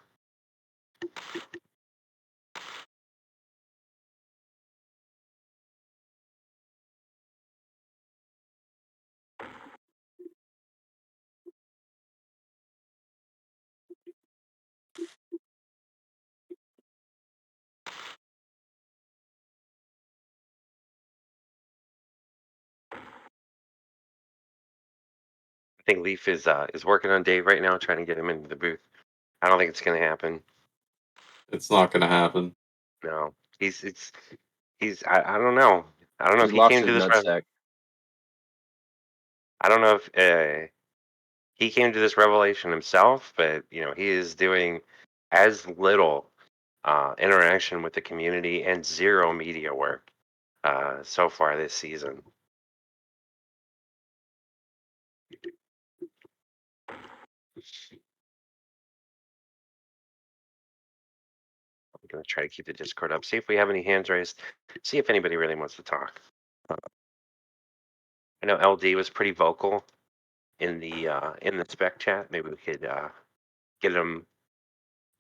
I think Leaf is working on Dave right now, trying to get him into the booth. I don't think it's going to happen. It's not going to happen. No, he's I don't know. I don't know if He's he lost came to his this. nutsack. I don't know if he came to this revelation himself, but he is doing as little interaction with the community and zero media work so far this season. I'm going to try to keep the Discord up, see if we have any hands raised, see if anybody really wants to talk. I know LD was pretty vocal in the spec chat. Maybe we could get him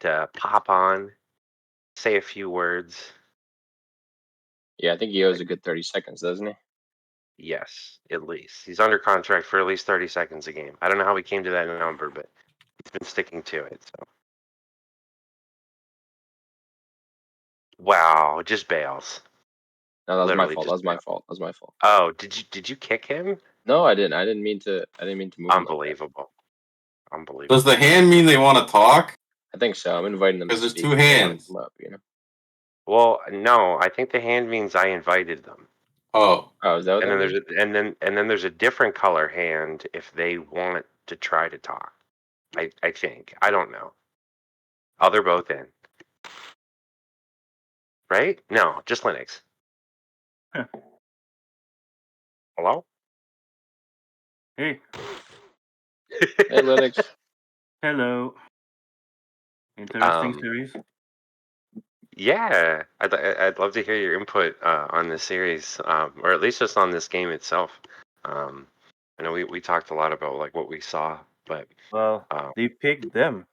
to pop on, say a few words. Yeah, I think he owes a good 30 seconds, doesn't he? Yes, at least. He's under contract for at least 30 seconds a game. I don't know how he came to that number, but he's been sticking to it. So. Wow, just bails. No, that was Literally my fault. That just was my bails. fault. That was my fault. Oh, did you kick him? No, I didn't. I didn't mean to move him like that. Unbelievable. Unbelievable. Does the hand mean they want to talk? I think so. I'm inviting them to Because there's speak two if they want to hands. come up, Well, no, I think the hand means I invited them. Oh. Oh, is that what And that then means? there's there's a different color hand if they want to try to talk. I think. I don't know. Oh, they're both in. Right? No, just Linux. Hello? Hey. Hey, Linux. Hello. Interesting series. Yeah, I'd love to hear your input on this series, or at least just on this game itself. I know we talked a lot about like what we saw, but Well, they picked them.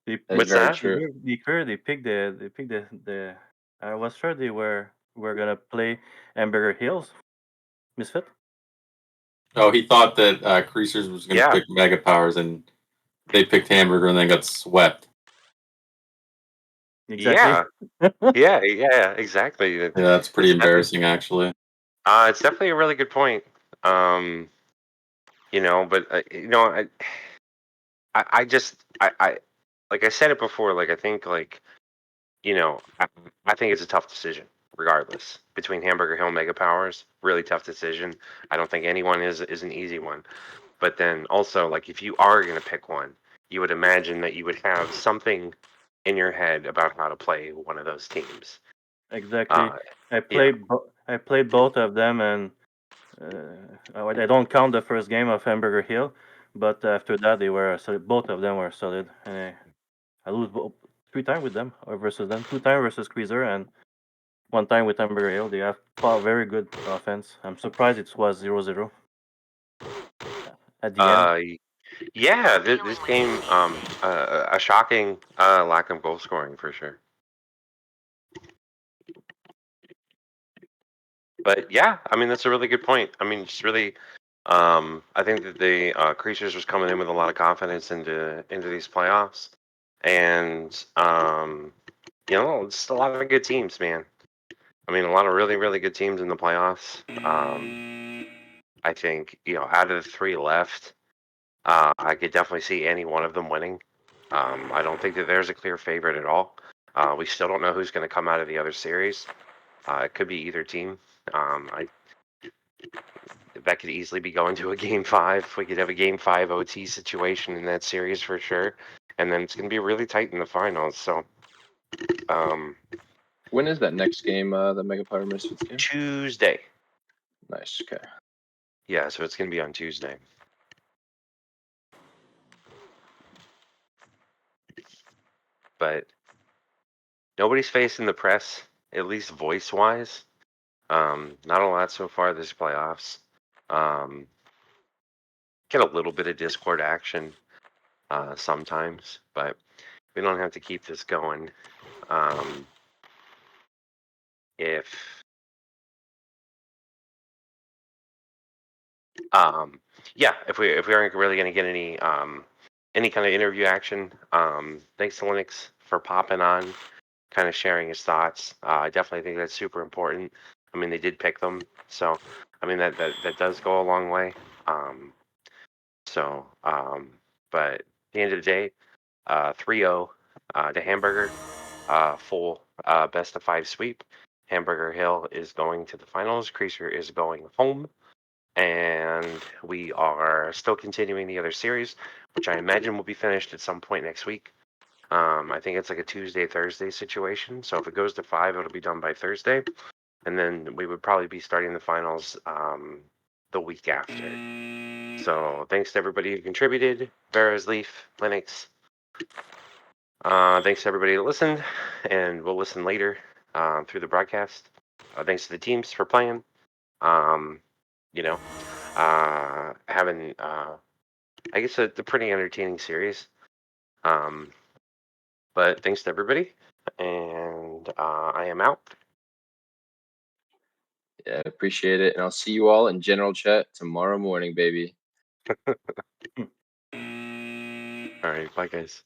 That's very true. They picked the. I was sure they were gonna play Hamburger Hills, Misfit. Oh, he thought that Creasers was going to yeah, pick Mega Powers, and they picked Hamburger and then got swept. Exactly. yeah, exactly. Yeah, that's pretty It's definitely, embarrassing, actually. it's definitely a really good point. But I just I like I said it before. Like I think I think it's a tough decision, regardless, between Hamburger Hill and Mega Powers. Really tough decision. I don't think anyone is an easy one. But then also, like, if you are going to pick one, you would imagine that you would have something in your head about how to play one of those teams. Exactly. I Yeah. played both of them, and I don't count the first game of Hamburger Hill, but after that they were solid. Both of them were solid, and I lose 3 times with them or versus them. 2 times versus Creaser and 1 time with Hamburger Hill. They have very good offense. I'm surprised it was 0-0 at the end. Yeah. This game, a shocking lack of goal scoring for sure. But yeah, I mean that's a really good point. I mean, it's really, I think that the Creasers was coming in with a lot of confidence into these playoffs, and it's a lot of good teams, man. I mean, a lot of really, really good teams in the playoffs. I think, out of the 3 left, I could definitely see any one of them winning. I don't think that there's a clear favorite at all. We still don't know who's going to come out of the other series. It could be either team. That could easily be going to a game 5. We could have a game 5 OT situation in that series for sure. And then it's going to be really tight in the finals. So, When is that next game, the Mega Power Misfits game? Tuesday. Nice, okay. Yeah, so it's going to be on Tuesday. But nobody's facing the press, at least voice-wise. Not a lot so far this playoffs. Get a little bit of Discord action. sometimes, but we don't have to keep this going. If we aren't really going to get any kind of interview action, thanks to Linux for popping on, kind of sharing his thoughts. I definitely think that's super important. I mean, they did pick them, so I mean that does go a long way. But at the end of the day, 3-0 to Hamburger, full best of 5 sweep. Hamburger Hill is going to the finals. Creaser is going home. And we are still continuing the other series, which I imagine will be finished at some point next week. I think it's like a Tuesday, Thursday situation. So if it goes to 5, it'll be done by Thursday. And then we would probably be starting the finals the week after. So thanks to everybody who contributed. Vera's Leaf, Linux. Thanks to everybody that listened, and we'll listen later through the broadcast. Thanks to the teams for playing. Having I guess a pretty entertaining series. But thanks to everybody, and I am out. Yeah, appreciate it, and I'll see you all in general chat tomorrow morning, baby. All right, bye guys.